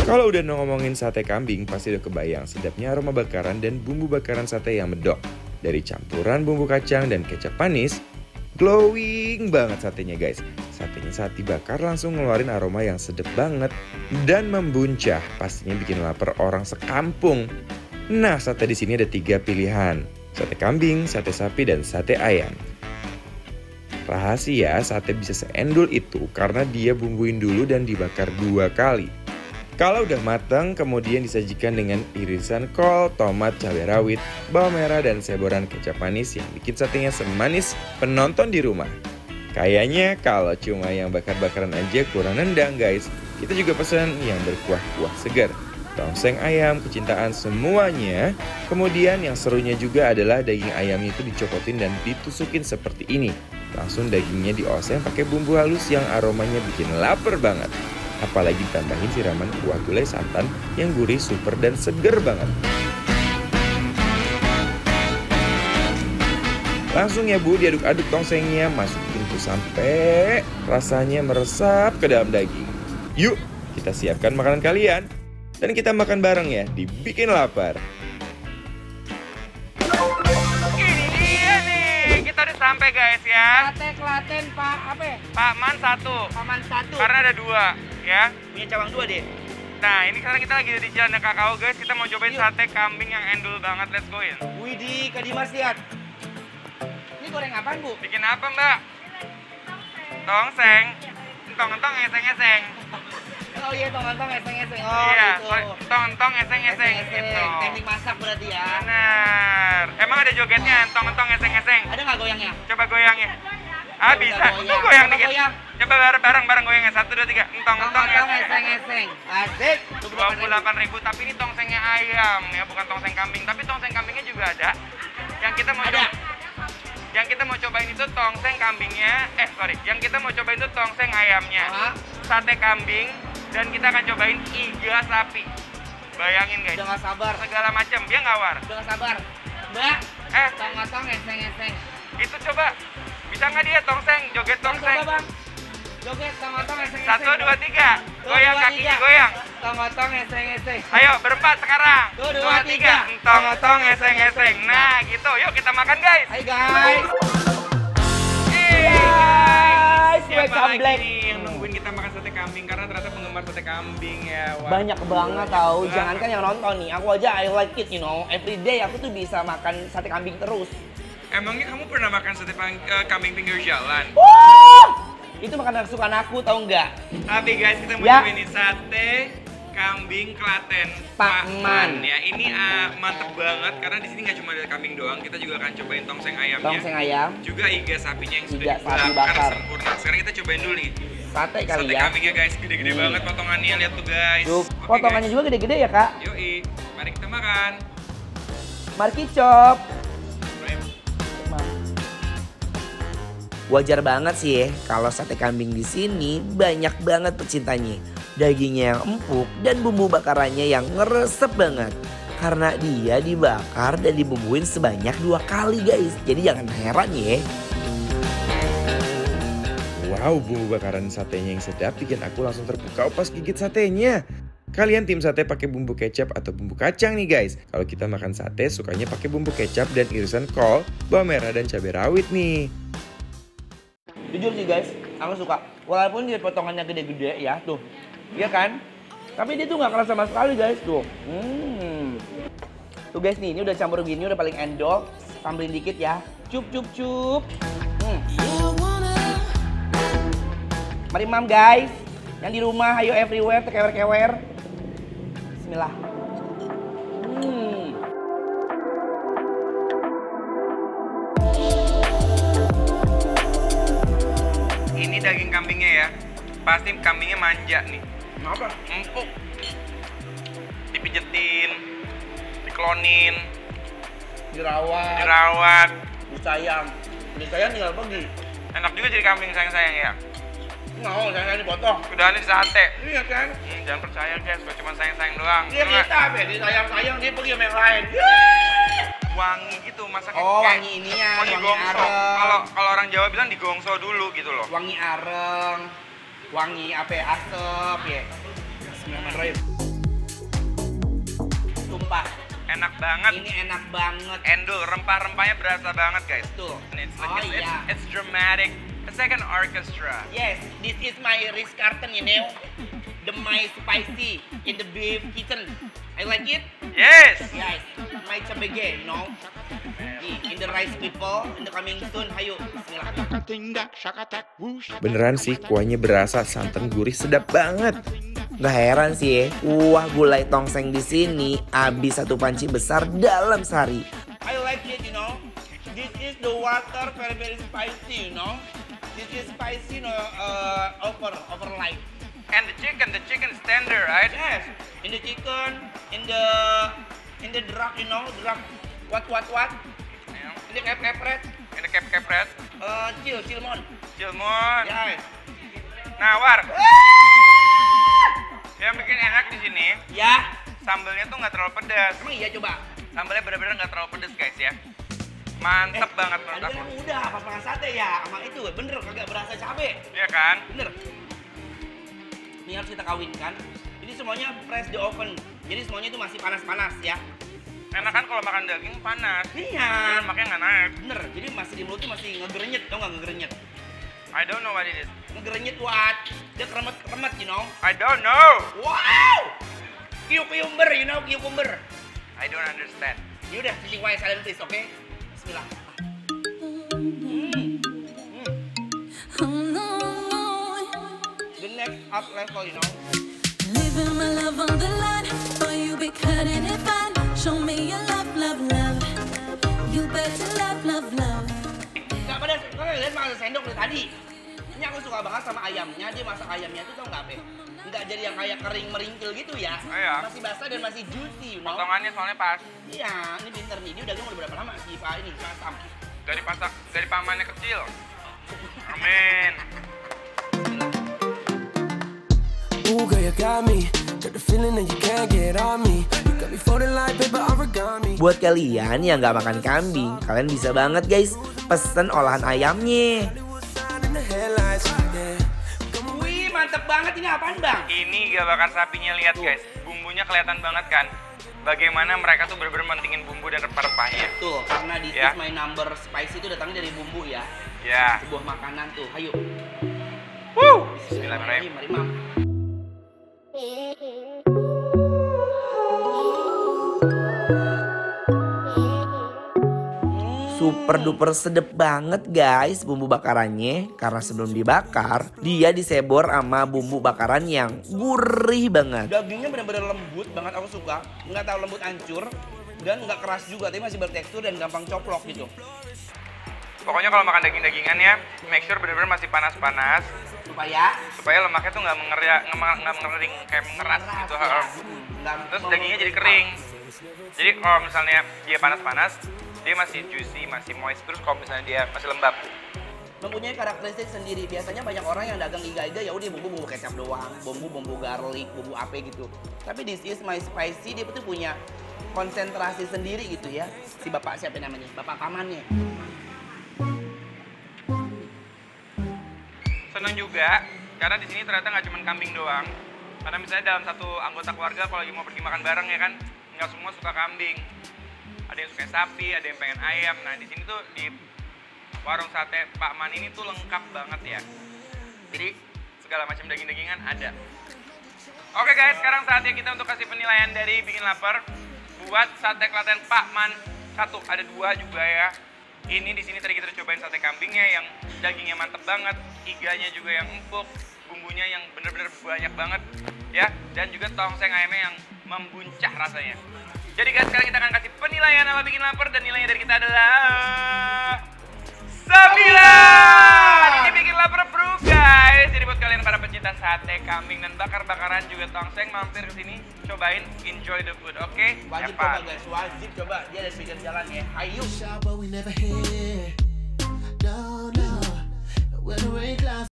Kalau udah ngomongin sate kambing, pasti udah kebayang sedapnya aroma bakaran dan bumbu bakaran sate yang medok. Dari campuran bumbu kacang dan kecap manis, glowing banget satenya guys. Satenya saat dibakar langsung ngeluarin aroma yang sedap banget dan membuncah. Pastinya bikin lapar orang sekampung. Nah, sate di sini ada 3 pilihan. Sate kambing, sate sapi, dan sate ayam. Rahasia sate bisa seendul itu karena dia bumbuin dulu dan dibakar 2 kali. Kalau udah matang, kemudian disajikan dengan irisan kol, tomat, cabai rawit, bawang merah, dan seboran kecap manis yang bikin satenya semanis penonton di rumah. Kayaknya kalau cuma yang bakar-bakaran aja kurang nendang guys. Kita juga pesan yang berkuah-kuah segar. Tongseng ayam, kecintaan semuanya. Kemudian yang serunya juga adalah daging ayamnya itu dicopotin dan ditusukin seperti ini. Langsung dagingnya dioseng pakai bumbu halus yang aromanya bikin lapar banget. Apalagi tambahin siraman kuah gulai santan yang gurih, super, dan seger banget. Langsung ya Bu, diaduk-aduk tongsengnya, masukin tuh sampai rasanya meresap ke dalam daging. Yuk, kita siapkan makanan kalian. Dan kita makan bareng ya, dibikin lapar. Ini dia nih, kita udah sampai guys ya. Sate Klaten Pak apa? Pak Man 1. Paman 1. Karena ada 2 ya. Punya cabang 2 deh. Nah ini sekarang kita lagi di Jalan Kakao guys. Kita mau cobain sate kambing yang endul banget. Let's go in. Widih, Kak Dimas lihat. Ini goreng apaan Bu? Bikin apa Mbak? Tongseng. Entong-entong eseng-eseng. Oh iya, tong-tong eseng-eseng. Oh Iya, gitu. entong-entong eseng-eseng gitu. Teknik masak berarti ya. Benar. Emang ada jogetnya entong-entong eseng-eseng? Ada nggak goyangnya? Coba goyangnya. Ah Coba bisa. goyang. Tuh goyang Coba dikit. goyang. Coba bareng-bareng goyangnya. 1, 2, 3. Entong-entong Tong-tong eseng-eseng. eseng-eseng. Asik. 28.000, tapi ini tongsengnya ayam ya, bukan tongseng kambing. Tapi tongseng kambingnya juga ada. Yang kita mau Ada. Yang kita mau cobain itu tongseng kambingnya. Yang kita mau cobain itu tongseng ayamnya. Aha. Sate kambing dan kita akan cobain iga sapi. Bayangin guys. Udah nggak sabar. Segala macam, dia ngawar. Udah nggak sabar. Mbak. Eh. Tong-tong eseng-eseng. Itu coba. Bisa nggak dia tongseng, joget tongseng? Coba Bang. Joget tong-tong eseng-eseng. 1, 2, 3. Goyang kakinya, goyang. Tong-tong eseng-eseng. Ayo berempat sekarang. 2, 2, 3. 3. Entong-entong eseng-eseng. Nah gitu, yuk kita makan guys. Hai guys. Guys, siapa welcome lagi back. nih yang nungguin kita makan sate kambing karena ternyata penggemar sate kambing ya. Wah. Banyak banget tahu, Banget. jangankan yang nonton nih, aku aja I like it, you know. Every day aku tuh bisa makan sate kambing terus. Emangnya kamu pernah makan sate kambing pinggir jalan? Itu makanan kesukaan aku, tahu nggak? Tapi guys, kita mau Ya. cobain nih sate kambing Klaten Pak Man. ya. Ini mantep banget karena di sini nggak cuma ada kambing doang, kita juga akan cobain tongseng ayamnya. Tongseng ayam, Juga iga sapinya yang sudah Iga sapi dibakar bakar. sempurna. Sekarang kita cobain dulu nih. sate kali Sate ya. kambingnya guys, gede-gede banget potongannya, lihat tuh guys. Tuh, Oke, potongannya guys. juga gede-gede ya kak. Yoi, mari kita makan. Mari kicop. Wajar banget sih ya kalau sate kambing di sini banyak banget pecintanya. Dagingnya yang empuk dan bumbu bakarannya yang ngeresep banget. Karena dia dibakar dan dibumbuin sebanyak 2 kali guys. Jadi jangan heran ya. Wow, bumbu bakaran satenya yang sedap bikin aku langsung terpukau pas gigit satenya. Kalian tim sate pakai bumbu kecap atau bumbu kacang nih guys? Kalau kita makan sate sukanya pakai bumbu kecap dan irisan kol, bawang merah, dan cabai rawit nih. Jujur sih guys, aku suka. Walaupun dia potongannya gede-gede ya, tuh. Iya kan? Tapi dia tuh nggak keras sama sekali guys, tuh. Tuh guys nih, ini udah campur gini, udah paling endol. Tambahin dikit ya. Cup, cup, cup. Mari mam guys. Yang di rumah, ayo everywhere, tekewer-kewer. Bismillah. Ini daging kambingnya ya. Pasti kambingnya manja nih. Kenapa? Empuk. Dipijetin, diklonin, dirawat. Disayang tinggal pergi. Enak juga jadi kambing sayang-sayang ya. Mau sayang dipotong. Udah nih sate. Iya kan? Jangan percaya guys, gak cuma sayang-sayang doang. Dia Cuma kita apa? Disayang-sayang dia pergi sama yang lain. wangi gitu masaknya. Oh, kayak wangi ininya, wangi wangi gongso. areng. Kalau orang Jawa bilang digongso dulu gitu loh. Wangi areng, wangi apa ya, asep ya. Bismillahirrahmanirrahim. sumpah. Enak banget. Ini enak banget. Endul, rempah-rempahnya berasa banget guys. Tuh. And it's Oh, iya. it's dramatic. It's like an orchestra. Yes, this is my Ritz Carlton, you know. The my spicy in the beef kitchen. I like it. Yes. Yes, my cabege, you know. In the rice people, in the coming soon. Hayo, bismillah. Beneran sih, kuahnya berasa santan gurih sedap banget. Gak heran sih ya, kuah gulai tongseng di sini habis satu panci besar dalam sehari. I like it, you know. This is the water very spicy, you know. This is spicy, you know, over light. And the chicken is tender, right? Yes, in the chicken, in the drug, you know, drug. What? Yeah. In the kepret. In the kepret. Cilmon. Cilmon. Yes. Nah, War. Yang bikin enak di sini, Ya. sambelnya tuh nggak terlalu pedas. Emang iya coba. Sambalnya benar-benar nggak terlalu pedas guys ya. Mantep banget menurut Tadi aku. kan udah pas makan sate ya, sama itu bener kagak berasa cabe. Iya kan? Bener. Ini harus kita kawinkan. Ini semuanya fresh di oven. Jadi semuanya itu masih panas-panas ya. Enak kan kalau makan daging panas. Iya. Makanya nggak naik. Bener. Jadi masih di mulut tuh masih ngegerenyet, tau nggak ngegerenyet? I don't know what it is. Ngegerenyet what? Dia keremet, you know? I don't know. Wow! Cucumber, you know cucumber. I don't understand. Yaudah, sing white silent please, oke? Bismillah. The next up level, you know. Living my love on the line, boy, you be cutting it fine. Show me your love. You better love. Gak pada, kalian lihat makan sendok dari tadi. Ini aku suka banget sama ayamnya, dia masak ayamnya tuh tau nggak apa? Nggak jadi yang kayak kering meringkil gitu ya. Iya. Masih basah dan masih juicy, you know. Potongannya soalnya pas. Iya, ini pinter nih. Dia udah udah berapa lama si Pak ini, Pak Sam? Dari pamannya kecil. Amin. Ooh, girl, you got me. Got the feeling that you can't get on me. You got me folding like paper origami. Buat kalian yang nggak makan kambing, kalian bisa banget guys pesen olahan ayamnya. Wih, mantep banget. Ini apaan bang? Ini iga bakar sapinya, lihat guys. Bumbunya kelihatan banget kan. Bagaimana mereka tuh bener-bener mentingin bumbu dan rempah-rempahnya. Tuh, karena di Ya. my number spicy itu datangnya dari bumbu ya. Ya. Sebuah makanan tuh. Ayo. Woo. Bismillahirrahmanirrahim. Mari, Mam. Super duper sedep banget guys bumbu bakarannya. Karena sebelum dibakar dia disebor sama bumbu bakaran yang gurih banget. Dagingnya benar-benar lembut banget, aku suka. Nggak tahu lembut hancur dan nggak keras juga, tapi masih bertekstur dan gampang coplok gitu. Pokoknya kalau makan daging-dagingan ya, make sure bener-bener masih panas-panas supaya lemaknya tuh nggak mengering kayak mengeras gitu. Ya. Terus dagingnya jadi kering. Jadi kalau misalnya dia panas-panas, dia masih juicy, masih moist. Terus kalau misalnya dia masih lembab, mempunyai karakteristik sendiri. Biasanya banyak orang yang dagang iga-iga ya udah bumbu kecap doang, bumbu garlic, bumbu apa gitu. Tapi this is my spicy, dia tuh punya konsentrasi sendiri gitu ya. Si bapak siapa namanya? Bapak pamannya. seneng juga karena di sini ternyata nggak cuma kambing doang. Karena misalnya dalam satu anggota keluarga kalau lagi mau pergi makan bareng ya kan, nggak semua suka kambing. Ada yang suka sapi, ada yang pengen ayam. Nah di sini tuh di warung sate Pak Man ini tuh lengkap banget ya. Jadi segala macam daging-dagingan ada. Oke guys, sekarang saatnya kita untuk kasih penilaian dari Bikin Lapar buat sate Klaten Pak Man 1. Ada 2 juga ya. Ini di sini tadi kita cobain sate kambingnya yang dagingnya mantep banget, iganya juga yang empuk, bumbunya yang bener-bener banyak banget ya, dan juga tongseng ayamnya yang membuncah rasanya. Jadi guys, sekarang kita akan kasih penilaian ala Bikin Lapar dan nilainya dari kita adalah 9. Ini Bikin Lapar proof guys. Jadi buat kalian para pecinta sate kambing dan bakar-bakaran juga tongseng, mampir ke sini, cobain, enjoy the food, oke? Wajib coba guys, wajib coba. Dia ada pinggir jalan ya. Ayo. But we never hit. No, no. When the rain clouds